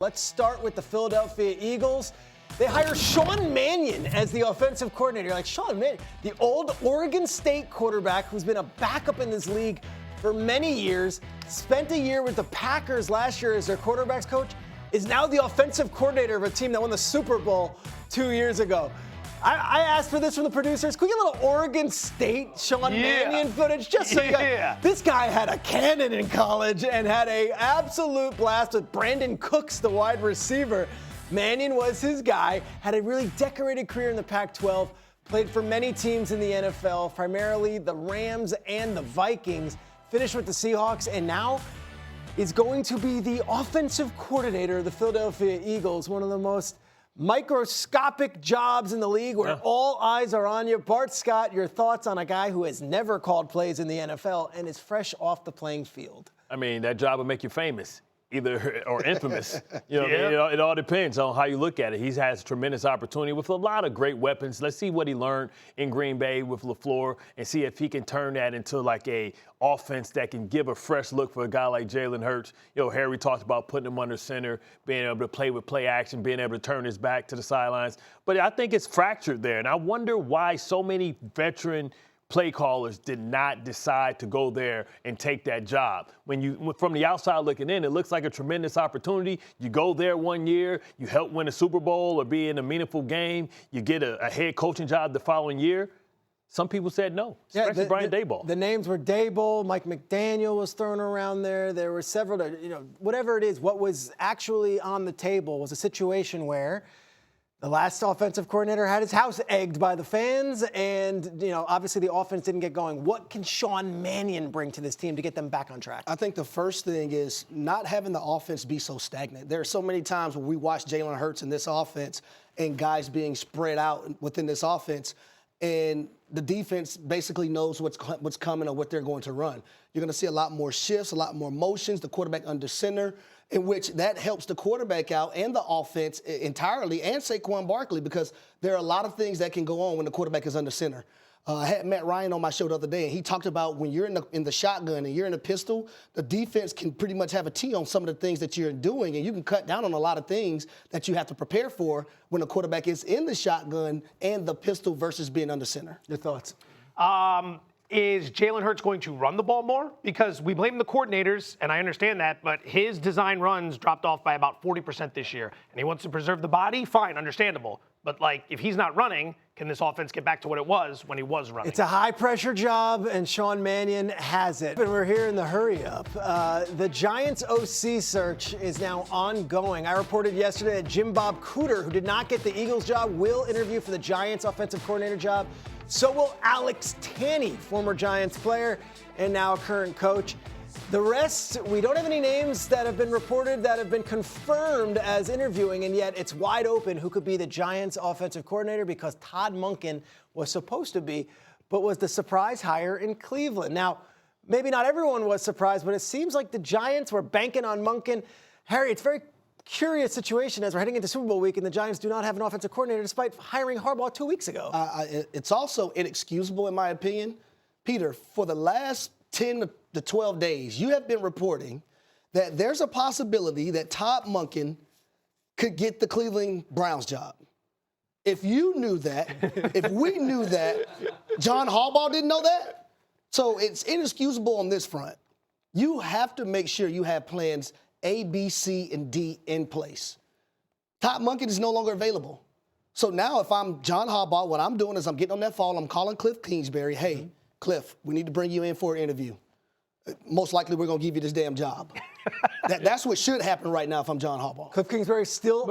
Let's start with the Philadelphia Eagles. They hire Sean Mannion as the offensive coordinator. You're like, Sean Mannion, the old Oregon State quarterback who's been a backup in this league for many years, spent a year with the Packers last year as their quarterbacks coach, is now the offensive coordinator of a team that won the Super Bowl 2 years ago. I asked for this from the producers. Can we get a little Oregon State Sean Mannion footage? Just so you got, this guy had a cannon in college and had an absolute blast with Brandon Cooks, the wide receiver. Mannion was his guy, had a really decorated career in the Pac-12, played for many teams in the NFL, primarily the Rams and the Vikings, finished with the Seahawks, and now is going to be the offensive coordinator of the Philadelphia Eagles, one of the most microscopic jobs in the league where all eyes are on you. Bart Scott, your thoughts on a guy who has never called plays in the NFL and is fresh off the playing field? I mean, that job will make you famous, either or infamous. You know, it all depends on how you look at it. He has tremendous opportunity with a lot of great weapons. Let's see what he learned in Green Bay with LaFleur and see if he can turn that into like a offense that can give a fresh look for a guy like Jalen Hurts. You know, Harry talked about putting him under center, being able to play with play action, being able to turn his back to the sidelines. But I think it's fractured there, and I wonder why so many veteran play callers did not decide to go there and take that job. When you, from the outside looking in, it looks like a tremendous opportunity. You go there 1 year, you help win a Super Bowl or be in a meaningful game, you get a head coaching job the following year. Some people said no, especially Brian Daboll. The names were Daboll, Mike McDaniel was thrown around there. There were several, whatever it is, what was actually on the table was a situation where the last offensive coordinator had his house egged by the fans, and obviously the offense didn't get going. What can Sean Mannion bring to this team to get them back on track? I think the first thing is not having the offense be so stagnant. There are so many times when we watch Jalen Hurts in this offense and guys being spread out within this offense, and the defense basically knows what's coming or what they're going to run. You're going to see a lot more shifts, a lot more motions, the quarterback under center, in which that helps the quarterback out and the offense entirely, and Saquon Barkley, because there are a lot of things that can go on when the quarterback is under center. I had Matt Ryan on my show the other day, and he talked about when you're in the shotgun and you're in the pistol, the defense can pretty much have a T on some of the things that you're doing, and you can cut down on a lot of things that you have to prepare for when the quarterback is in the shotgun and the pistol versus being under center. Your thoughts? Is Jalen Hurts going to run the ball more? Because we blame the coordinators, and I understand that, but his design runs dropped off by about 40% this year, and he wants to preserve the body? Fine, understandable. But, if he's not running, can this offense get back to what it was when he was running? It's a high-pressure job, and Sean Mannion has it. And we're here in the hurry-up. The Giants' OC search is now ongoing. I reported yesterday that Jim Bob Cooter, who did not get the Eagles job, will interview for the Giants' offensive coordinator job. So will Alex Tanney, former Giants player and now a current coach. The rest, we don't have any names that have been reported that have been confirmed as interviewing, and yet it's wide open who could be the Giants' offensive coordinator, because Todd Monken was supposed to be, but was the surprise hire in Cleveland. Now, maybe not everyone was surprised, but it seems like the Giants were banking on Monken. Harry, it's a very curious situation as we're heading into Super Bowl week, and the Giants do not have an offensive coordinator despite hiring Harbaugh 2 weeks ago. It's also inexcusable, in my opinion. Peter, for the last 10 to 12 days, you have been reporting that there's a possibility that Todd Monken could get the Cleveland Browns job. If you knew that, if we knew that, John Harbaugh didn't know that? So it's inexcusable on this front. You have to make sure you have plans A, B, C, and D in place. Todd Monken is no longer available. So now if I'm John Harbaugh, what I'm doing is I'm getting on that phone, I'm calling Cliff Kingsbury. Hey, Cliff, we need to bring you in for an interview. Most likely we're going to give you this damn job. That's what should happen right now if I'm John Harbaugh. Cliff Kingsbury still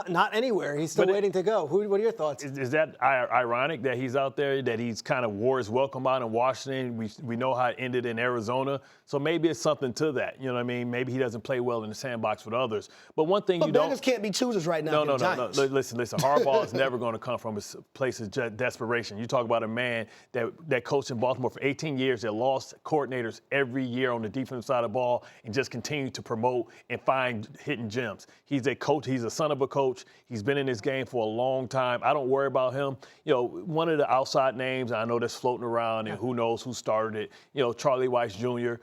not anywhere. He's still waiting to go. What are your thoughts? Is that ironic that he's out there, that he's kind of wore his welcome out in Washington? We know how it ended in Arizona. So maybe it's something to that. You know what I mean? Maybe he doesn't play well in the sandbox with others. But one thing you don't. Beggars can't be choosers right now. No. Listen. Harbaugh is never going to come from a place of desperation. You talk about a man that coached in Baltimore for 18 years, that lost coordinators every year on the defensive side of the ball, and just continued to promote and find hidden gems. He's a coach. He's a son of a coach. He's been in this game for a long time. I don't worry about him. One of the outside names I know that's floating around, and who knows who started it, Charlie Weiss Jr.,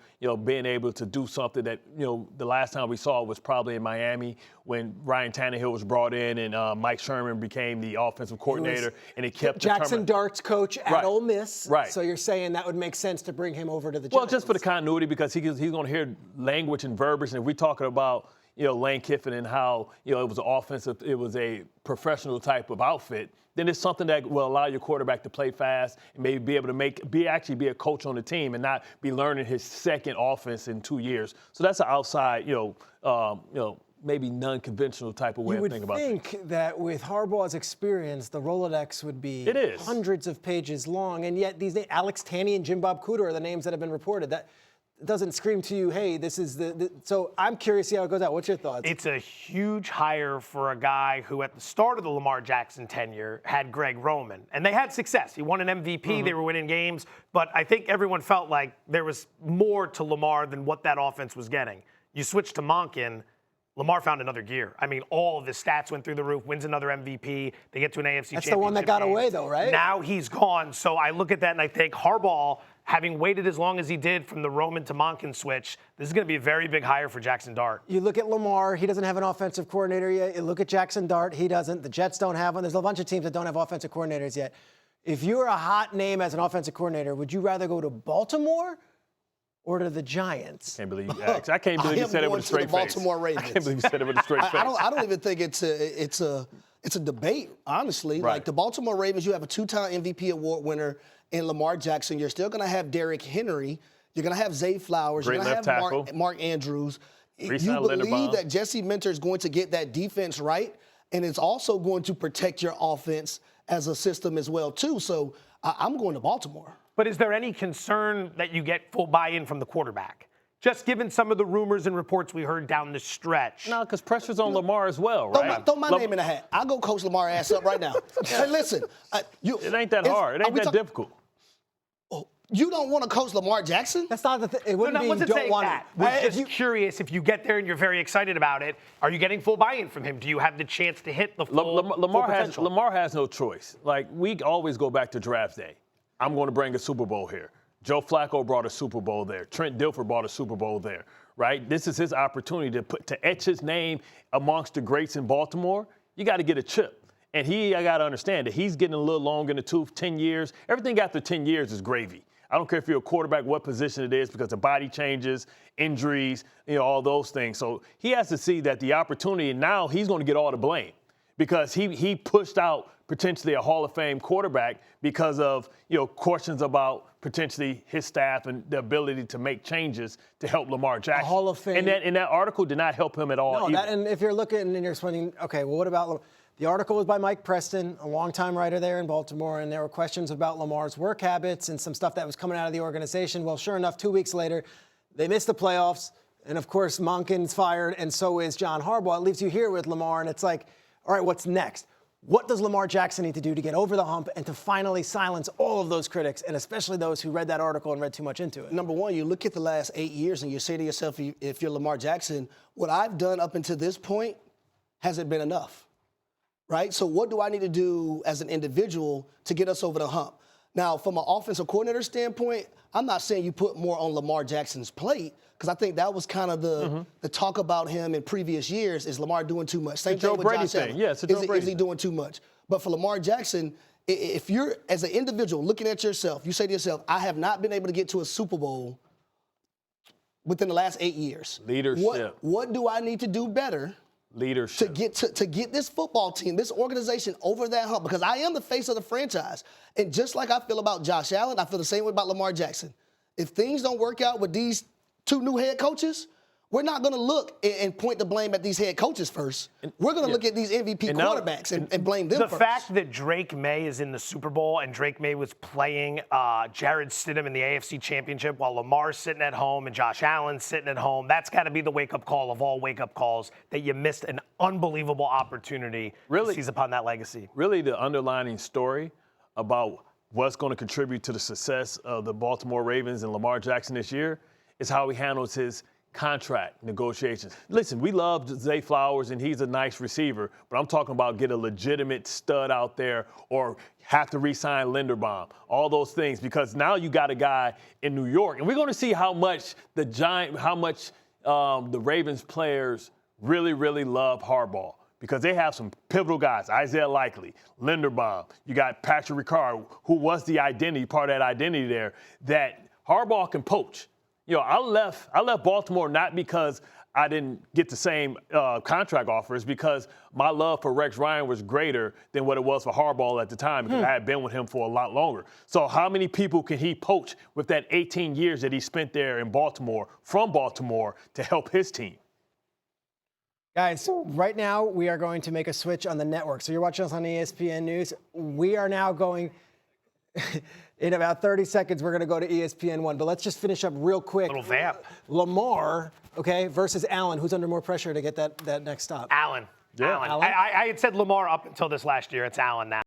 being able to do something that, the last time we saw was probably in Miami when Ryan Tannehill was brought in and Mike Sherman became the offensive coordinator, and he kept Jackson Dart's coach at Ole Miss. Right. So you're saying that would make sense to bring him over to the Giants. Well, just for the continuity, because he's going to hear language and verbiage, and if we're talking about Lane Kiffin and how it was an offensive, it was a professional type of outfit, then it's something that will allow your quarterback to play fast and maybe be able to actually be a coach on the team and not be learning his second offense in 2 years. So that's an outside, maybe non-conventional type of way of thinking about it. You would think that with Harbaugh's experience, the Rolodex would be hundreds of pages long, and yet these names, Alex Tanney and Jim Bob Cooter are the names that have been reported. That doesn't scream to you, hey, this is so I'm curious to see how it goes out. What's your thoughts? It's a huge hire for a guy who at the start of the Lamar Jackson tenure had Greg Roman, and they had success. He won an MVP, they were winning games, but I think everyone felt like there was more to Lamar than what that offense was getting. You switch to Monken, Lamar found another gear. I mean, all of his stats went through the roof, wins another MVP, they get to an AFC championship. That's the one that got away, though, right? Now he's gone, so I look at that and I think Harbaugh, having waited as long as he did from the Roman to Monken switch, this is going to be a very big hire for Jackson Dart. You look at Lamar, he doesn't have an offensive coordinator yet. You look at Jackson Dart, he doesn't. The Jets don't have one. There's a bunch of teams that don't have offensive coordinators yet. If you're a hot name as an offensive coordinator, would you rather go to Baltimore or to the Giants? I can't believe you asked. I can't believe you said it with a straight face. Baltimore Ravens. I can't believe you said it with a straight face. I don't even think it's a debate, honestly. Right. Like the Baltimore Ravens, you have a 2-time MVP award winner in Lamar Jackson. You're still going to have Derrick Henry. You're going to have Zay Flowers. Great You're going to have Mark Andrews. You believe that Jesse Minter is going to get that defense right, and it's also going to protect your offense as a system as well, too. So I'm going to Baltimore. But is there any concern that you get full buy-in from the quarterback? Just given some of the rumors and reports we heard down the stretch. No, because pressure's on Lamar as well, right? Throw my name in the hat. I'll go coach Lamar ass up right now. Hey, listen. It ain't that hard. It ain't that difficult. You don't want to coach Lamar Jackson? That's not the thing. It wouldn't be you don't want that. it. We're just curious, if you get there and you're very excited about it, are you getting full buy-in from him? Do you have the chance to hit the full potential? Lamar has no choice. Like, we always go back to draft day. I'm going to bring a Super Bowl here. Joe Flacco brought a Super Bowl there. Trent Dilfer brought a Super Bowl there, right? This is his opportunity to etch his name amongst the greats in Baltimore. You got to get a chip. And I got to understand that he's getting a little long in the tooth, 10 years. Everything after 10 years is gravy. I don't care if you're a quarterback, what position it is, because the body changes, injuries, all those things. So he has to see that the opportunity, and now he's going to get all the blame because he pushed out potentially a Hall of Fame quarterback because of, questions about potentially his staff and the ability to make changes to help Lamar Jackson. A Hall of Fame. And that article did not help him at all. No, and if you're looking and you're explaining, okay, well, what about the article was by Mike Preston, a longtime writer there in Baltimore, and there were questions about Lamar's work habits and some stuff that was coming out of the organization. Well, sure enough, 2 weeks later, they missed the playoffs, and of course, Monken's fired, and so is John Harbaugh. It leaves you here with Lamar, and it's like, all right, what's next? What does Lamar Jackson need to do to get over the hump and to finally silence all of those critics, and especially those who read that article and read too much into it? Number one, you look at the last 8 years and you say to yourself, if you're Lamar Jackson, what I've done up until this point hasn't been enough, right? So what do I need to do as an individual to get us over the hump? Now, from an offensive coordinator standpoint, I'm not saying you put more on Lamar Jackson's plate, because I think that was kind of the talk about him in previous years. Is Lamar doing too much? Same thing with Josh Allen. Yeah, it's a Joe Brady Is he doing too much? But for Lamar Jackson, if you're, as an individual, looking at yourself, you say to yourself, I have not been able to get to a Super Bowl within the last 8 years. Leadership. What do I need to do better? Leadership. To get this football team, this organization over that hump, because I am the face of the franchise. And just like I feel about Josh Allen, I feel the same way about Lamar Jackson. If things don't work out with these two new head coaches, we're not going to look and point the blame at these head coaches first. We're going to look at these MVP quarterbacks and blame them first. The fact that Drake May is in the Super Bowl and Drake May was playing Jarrett Stidham in the AFC Championship while Lamar's sitting at home and Josh Allen's sitting at home, that's got to be the wake-up call of all wake-up calls, that you missed an unbelievable opportunity to seize upon that legacy. Really, the underlining story about what's going to contribute to the success of the Baltimore Ravens and Lamar Jackson this year is how he handles his contract negotiations. Listen, we love Zay Flowers, and he's a nice receiver, but I'm talking about get a legitimate stud out there or have to re-sign Linderbaum, all those things, because now you got a guy in New York, and we're going to see how much the Ravens players really, really love Harbaugh because they have some pivotal guys, Isaiah Likely, Linderbaum. You got Patrick Ricard, who was the identity, part of that identity there, that Harbaugh can poach. You know, I left Baltimore not because I didn't get the same contract offers, because my love for Rex Ryan was greater than what it was for Harbaugh at the time, because I had been with him for a lot longer. So how many people can he poach with that 18 years that he spent there in Baltimore, from Baltimore, to help his team? Guys, right now we are going to make a switch on the network. So you're watching us on ESPN News. We are now going, in about 30 seconds, we're going to go to ESPN1. But let's just finish up real quick. Little vamp. Lamar, okay, versus Allen. Who's under more pressure to get that next stop? Allen. Yeah. Allen. I had said Lamar up until this last year. It's Allen now.